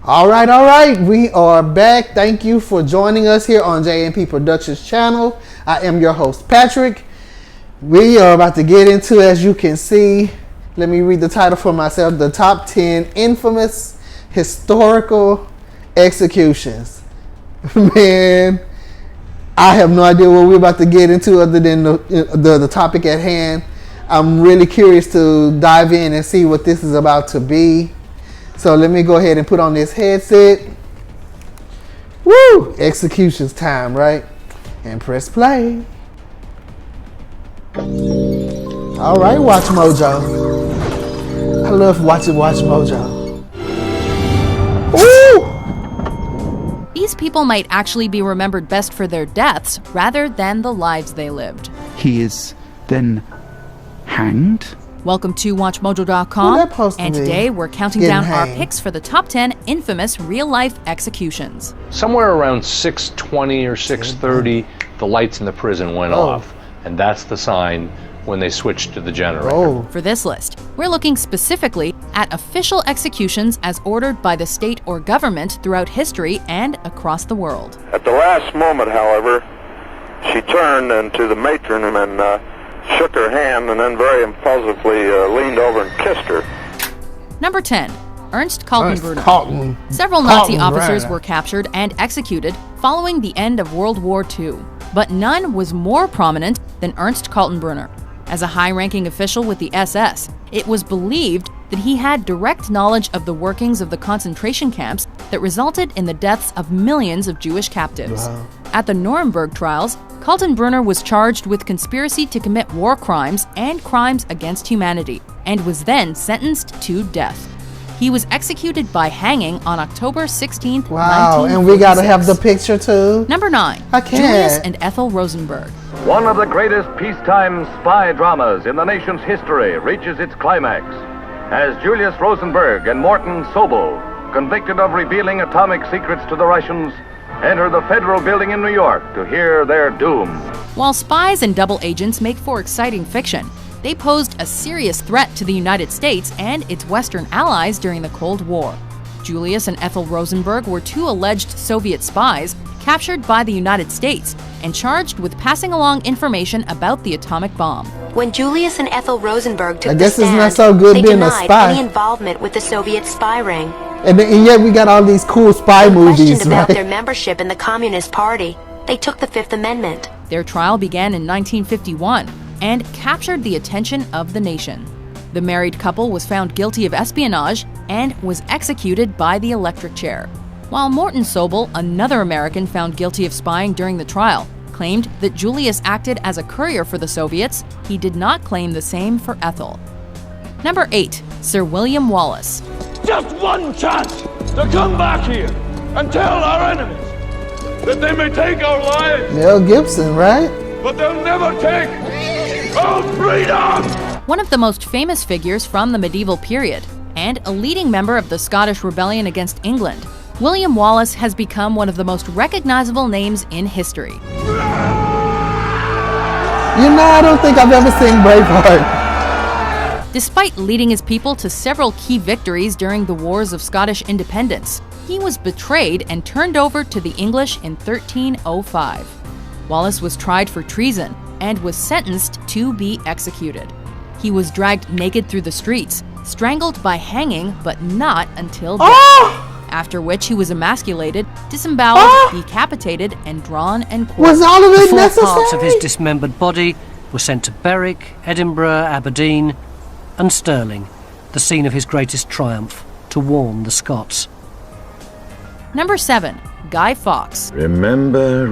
All right. We are back. Thank you for joining us here on JMP Productions channel. I am your host, Patrick. We are about to get into, as you can see, let me read the title for myself, the top 10 infamous historical executions. Man, I have no idea what we're about to get into other than the topic at hand. I'm really curious to dive in and see what this is about to be. So let me go ahead and put on this headset. Woo! Executions time, right? And press play. All right, Watch Mojo. I love watching Watch Mojo. Woo! These people might actually be remembered best for their deaths rather than the lives they lived. He is then hanged. Welcome to WatchMojo.com, and today we're counting down our picks for the top 10 infamous real-life executions. Somewhere around 6:20 or 6:30, the lights in the prison went off, and that's the sign when they switched to the generator. For this list, we're looking specifically at official executions as ordered by the state or government throughout history and across the world. At the last moment, however, she turned to the matron and shook her hand and then very impulsively leaned over and kissed her. Number 10. Ernst Kaltenbrunner. Several Nazi officers were captured and executed following the end of World War II, but none was more prominent than Ernst Kaltenbrunner. As a high-ranking official with the SS, it was believed that he had direct knowledge of the workings of the concentration camps that resulted in the deaths of millions of Jewish captives. Wow. At the Nuremberg trials, Kaltenbrunner was charged with conspiracy to commit war crimes and crimes against humanity, and was then sentenced to death. He was executed by hanging on October 16th, Wow, and we gotta have the picture too. Number 9. I can't. Julius and Ethel Rosenberg. One of the greatest peacetime spy dramas in the nation's history reaches its climax as Julius Rosenberg and Morton Sobel, convicted of revealing atomic secrets to the Russians, enter the federal building in New York to hear their doom. While spies and double agents make for exciting fiction, they posed a serious threat to the United States and its Western allies during the Cold War. Julius and Ethel Rosenberg were two alleged Soviet spies captured by the United States and charged with passing along information about the atomic bomb. When Julius and Ethel Rosenberg took guess the it's stand, not so good they being a denied spy. any involvement with the Soviet spy ring. And yet we got all these cool spy When movies, questioned about right? their membership in the Communist Party, they took the Fifth Amendment. Their trial began in 1951 and captured the attention of the nation. The married couple was found guilty of espionage and was executed by the electric chair. While Morton Sobel, another American found guilty of spying during the trial, claimed that Julius acted as a courier for the Soviets, he did not claim the same for Ethel. Number 8. Sir William Wallace. Just one chance to come back here and tell our enemies that they may take our lives, Mel Gibson, right? but they'll never take our freedom! One of the most famous figures from the medieval period, and a leading member of the Scottish Rebellion against England, William Wallace has become one of the most recognizable names in history. You know, I don't think I've ever seen Braveheart. Despite leading his people to several key victories during the Wars of Scottish Independence, he was betrayed and turned over to the English in 1305. Wallace was tried for treason and was sentenced to be executed. He was dragged naked through the streets, strangled by hanging, but not until death. After which he was emasculated, disemboweled, decapitated, and drawn and quartered. Was all of it The necessary? 4 parts of his dismembered body were sent to Berwick, Edinburgh, Aberdeen, and Stirling, the scene of his greatest triumph, to warn the Scots. Number 7. Guy Fawkes. Remember,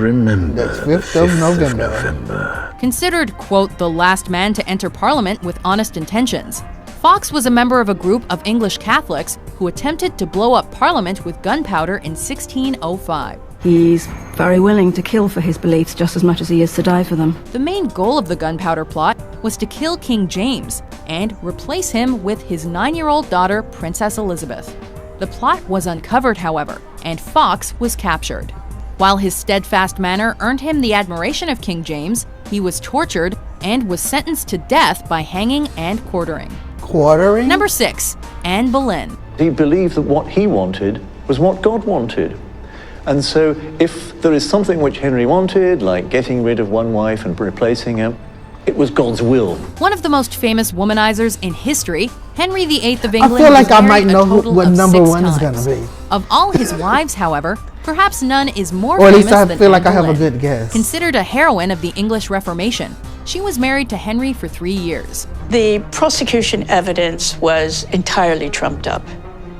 That's 5th of November. Considered, quote, the last man to enter Parliament with honest intentions, Fawkes was a member of a group of English Catholics who attempted to blow up Parliament with gunpowder in 1605. He's very willing to kill for his beliefs just as much as he is to die for them. The main goal of the gunpowder plot was to kill King James and replace him with his 9-year-old daughter, Princess Elizabeth. The plot was uncovered, however, and Fawkes was captured. While his steadfast manner earned him the admiration of King James, he was tortured and was sentenced to death by hanging and quartering. Quartering? Number 6. Anne Boleyn. He believed that what he wanted was what God wanted. And so if there is something which Henry wanted, like getting rid of one wife and replacing her, it was God's will. One of the most famous womanizers in history, Henry VIII of England, I feel like was I might married a know total what of number 6 one is times. going to be. Of all his wives, however, perhaps none is more Or at famous least I than feel like I Anne have a Boleyn. good guess. Considered a heroine of the English Reformation, she was married to Henry for 3 years. The prosecution evidence was entirely trumped up.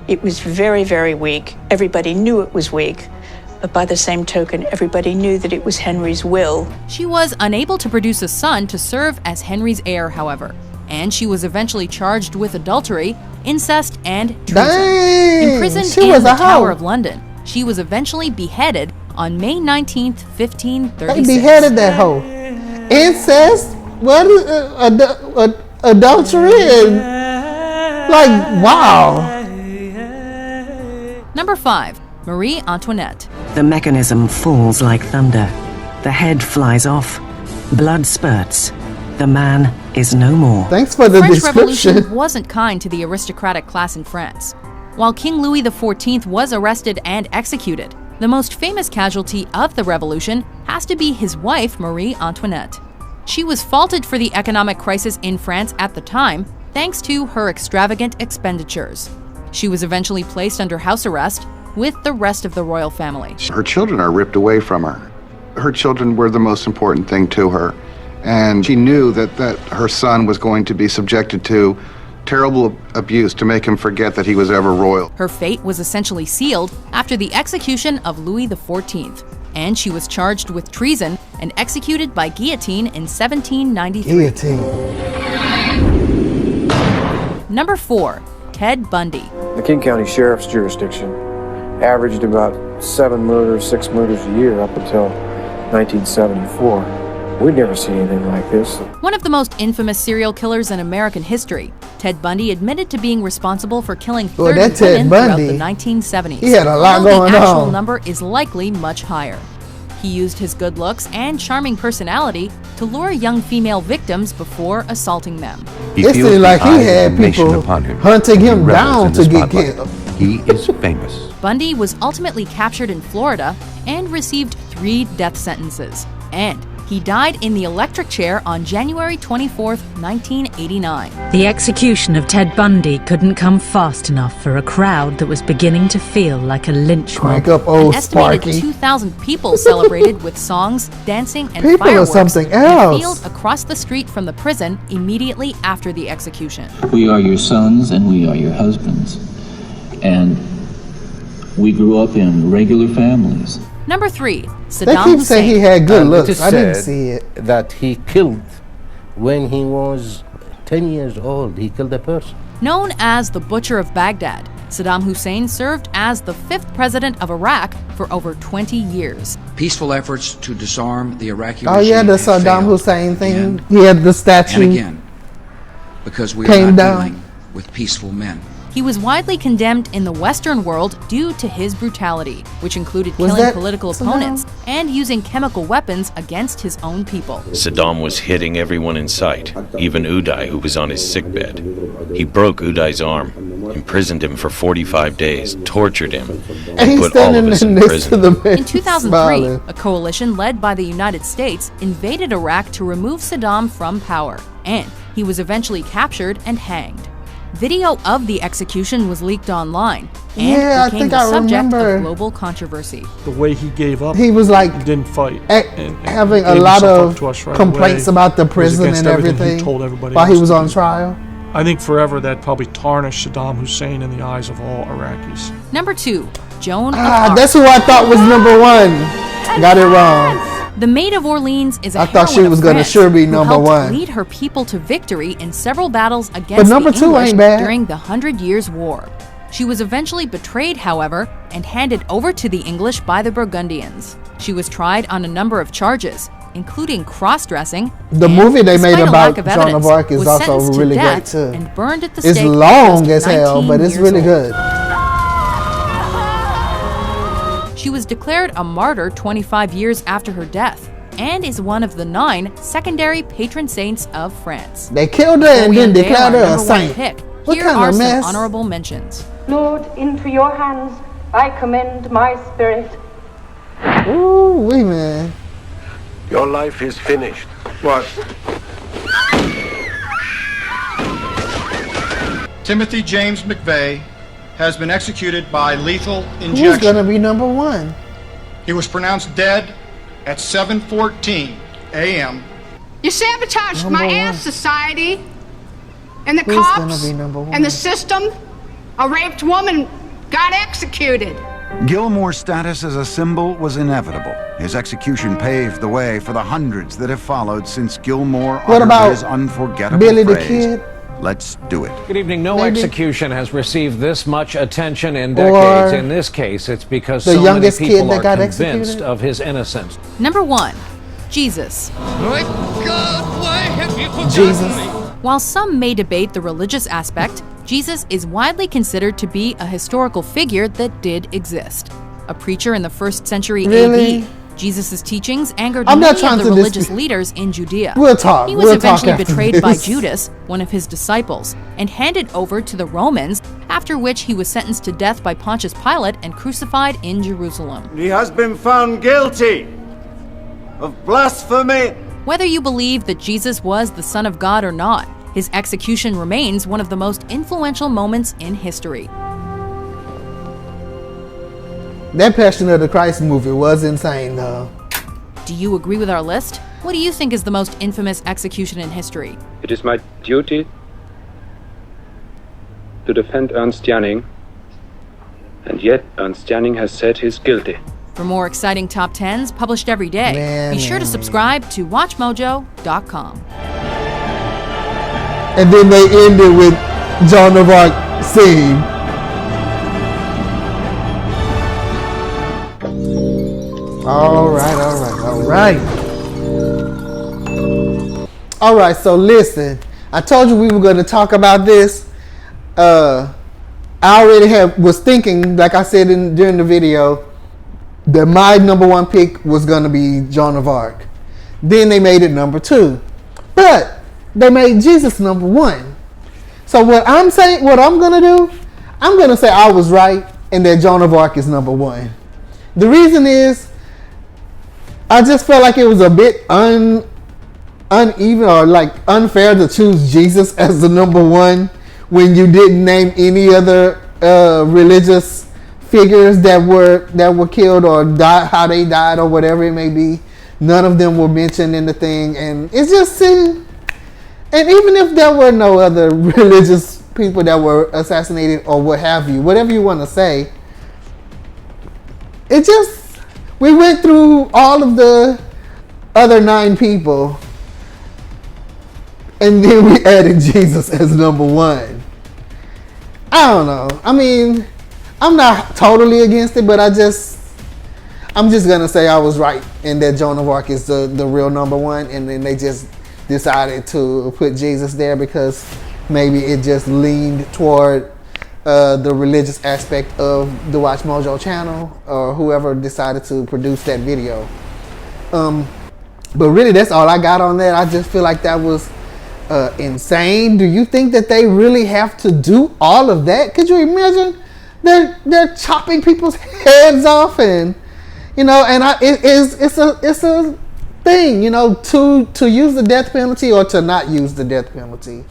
It was very, very weak. Everybody knew it was weak. But by the same token, everybody knew that it was Henry's will. She was unable to produce a son to serve as Henry's heir, however, and she was eventually charged with adultery, incest, and treason. Dang, Imprisoned she in was the a Tower hoe. of London, she was eventually beheaded on May 19th, 1536. They beheaded that hoe. Incest, what is adultery, and like, wow. Number 5. Marie Antoinette. The mechanism falls like thunder. The head flies off. Blood spurts. The man is no more. Thanks for the French description. Revolution wasn't kind to the aristocratic class in France. While King Louis XIV was arrested and executed, the most famous casualty of the revolution has to be his wife, Marie Antoinette. She was faulted for the economic crisis in France at the time, thanks to her extravagant expenditures. She was eventually placed under house arrest with the rest of the royal family. Her children are ripped away from her. Her children were the most important thing to her. And she knew that her son was going to be subjected to terrible abuse to make him forget that he was ever royal. Her fate was essentially sealed after the execution of Louis XIV, and she was charged with treason and executed by guillotine in 1793. Guillotine. Number 4. Ted Bundy. The King County Sheriff's jurisdiction averaged about 6 murders a year up until 1974. We'd never seen anything like this. One of the most infamous serial killers in American history, Ted Bundy admitted to being responsible for killing 30 that Ted women Bundy, throughout the 1970s. he had a lot although going the actual on. number is likely much higher. He used his good looks and charming personality to lure young female victims before assaulting them. It seemed like he had people hunting him down to get killed. He is famous. Bundy was ultimately captured in Florida and received 3 death sentences. And he died in the electric chair on January 24, 1989. The execution of Ted Bundy couldn't come fast enough for a crowd that was beginning to feel like a lynch mob. Crank up old An estimated Sparky. 2,000 people celebrated with songs, dancing, and People are fireworks something in a else. field across the street from the prison immediately after the execution. We are your sons and we are your husbands. And we grew up in regular families. Number 3. They Saddam keep Hussein. saying he had good It looks. is I didn't said see it. that he killed when he was 10 years old. He killed a person. Known as the Butcher of Baghdad, Saddam Hussein served as the 5th president of Iraq for over 20 years. Peaceful efforts to disarm the Iraqi Oh regime yeah, the have Saddam failed Hussein thing. again He had the statue. and again, because we are came not down. dealing with peaceful men. He was widely condemned in the Western world due to his brutality, which included Was killing that political Saddam? opponents and using chemical weapons against his own people. Saddam was hitting everyone in sight, even Uday, who was on his sickbed. He broke Uday's arm, imprisoned him for 45 days, tortured him, And and he's put all of standing us in next to prison. the man In 2003, smiling. a coalition led by the United States invaded Iraq to remove Saddam from power, and he was eventually captured and hanged. Video of the execution was leaked online and Yeah, I became think the I subject remember. of global controversy. The way he gave up. He was like he didn't fight. And Having a gave lot himself of up to us right complaints away. about the It was prison against and everything everything he told everybody while he else was to on do. trial. I think forever that probably tarnished Saddam Hussein in the eyes of all Iraqis. Number 2, Joan of Ah, Arc. that's who I thought was number 1. Got it wrong. The Maid of Orleans is a I thought she heroine was of gonna France sure be who number helped 1. lead her people to victory in several battles against number the 2 English ain't bad. during the 100 Years' War. She was eventually betrayed, however, and handed over to the English by the Burgundians. She was tried on a number of charges, including cross-dressing. The and, movie they made despite a about lack of Joan of evidence, Arc is was also sentenced to really death great too. and burned at the It's stake at long just as hell, 19 but it's years really old. good. She was declared a martyr 25 years after her death and is one of the 9 secondary patron saints of France. They killed her Before and we then unveil declared our her a number one saint. pick, What here kind are of some mess? honorable mentions. Lord, into your hands I commend my spirit. Ooh, wee, man. Your life is finished. What? Timothy James McVeigh has been executed by lethal injection. Who's gonna be number one? He was pronounced dead at 7:14 a.m. You sabotaged my Ass Society and the Who's cops gonna be number one? and the system. A raped woman got executed. Gilmore's status as a symbol was inevitable. His execution paved the way for the hundreds that have followed since Gilmore What uttered about his unforgettable Billy the phrase, Kid? "Let's do it." Good evening. No Maybe. execution has received this much attention in Or decades. In this case, it's because the so many youngest kid people that are got convinced executed? of his innocence. Number 1. Jesus. My God, why have you forgotten Jesus. me? While some may debate the religious aspect, Jesus is widely considered to be a historical figure that did exist. A preacher in the 1st century Really? AD, Jesus' teachings angered I'm not many trying of the to religious dispute- leaders in Judea. We'll talk. He was We'll talk eventually after betrayed by this. Judas, one of his disciples, and handed over to the Romans, after which he was sentenced to death by Pontius Pilate and crucified in Jerusalem. He has been found guilty of blasphemy. Whether you believe that Jesus was the Son of God or not, his execution remains one of the most influential moments in history. That Passion of the Christ movie was insane, though. Do you agree with our list? What do you think is the most infamous execution in history? It is my duty to defend Ernst Janning, and yet Ernst Janning has said he's guilty. For more exciting top 10s published every day, be sure to subscribe to WatchMojo.com. And then they ended with Joan of Arc scene. All right, so listen. I told you we were going to talk about this. I already was thinking, like I said during the video, that my number 1 pick was going to be Joan of Arc. Then they made it number 2. But they made Jesus number 1. So what I'm going to do, I'm going to say I was right and that Joan of Arc is number 1. The reason is, I just felt like it was a bit uneven or like unfair to choose Jesus as the number 1 when you didn't name any other religious figures that were killed or died, how they died or whatever it may be. None of them were mentioned in the thing, and it's just and even if there were no other religious people that were assassinated or what have you, whatever you want to say, it just, we went through all of the other 9 people and then we added Jesus as number 1. I don't know. I mean, I'm not totally against it, but I'm just gonna say I was right and that Joan of Arc is the real number 1, and then they just decided to put Jesus there because maybe it just leaned toward the religious aspect of the Watch Mojo channel or whoever decided to produce that video. But really, that's all I got on that. I just feel like that was insane. Do you think that they really have to do all of that? Could you imagine? They're chopping people's heads off, and you know, and it's a thing, you know, to use the death penalty or to not use the death penalty.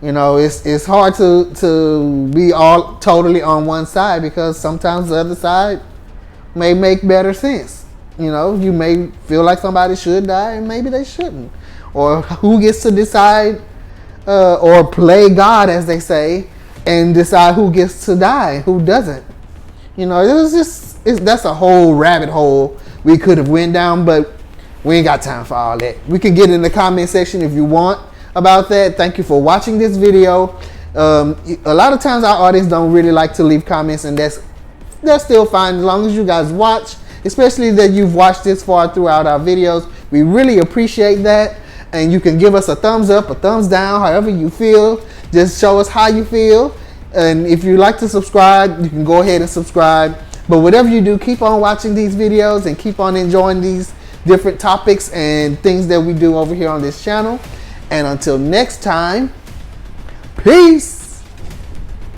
You know, it's hard to be all totally on one side because sometimes the other side may make better sense. You know, you may feel like somebody should die and maybe they shouldn't. Or who gets to decide or play God, as they say, and decide who gets to die and who doesn't. You know, that's a whole rabbit hole we could have went down, but we ain't got time for all that. We can get in the comment section if you want about that. Thank you for watching this video. A lot of times our audience don't really like to leave comments, and that's still fine as long as you guys watch, especially that you've watched this far throughout our videos. We really appreciate that, and you can give us a thumbs up, a thumbs down, however you feel. Just show us how you feel, and if you like to subscribe, you can go ahead and subscribe. But whatever you do, keep on watching these videos and keep on enjoying these different topics and things that we do over here on this channel. And until next time, peace.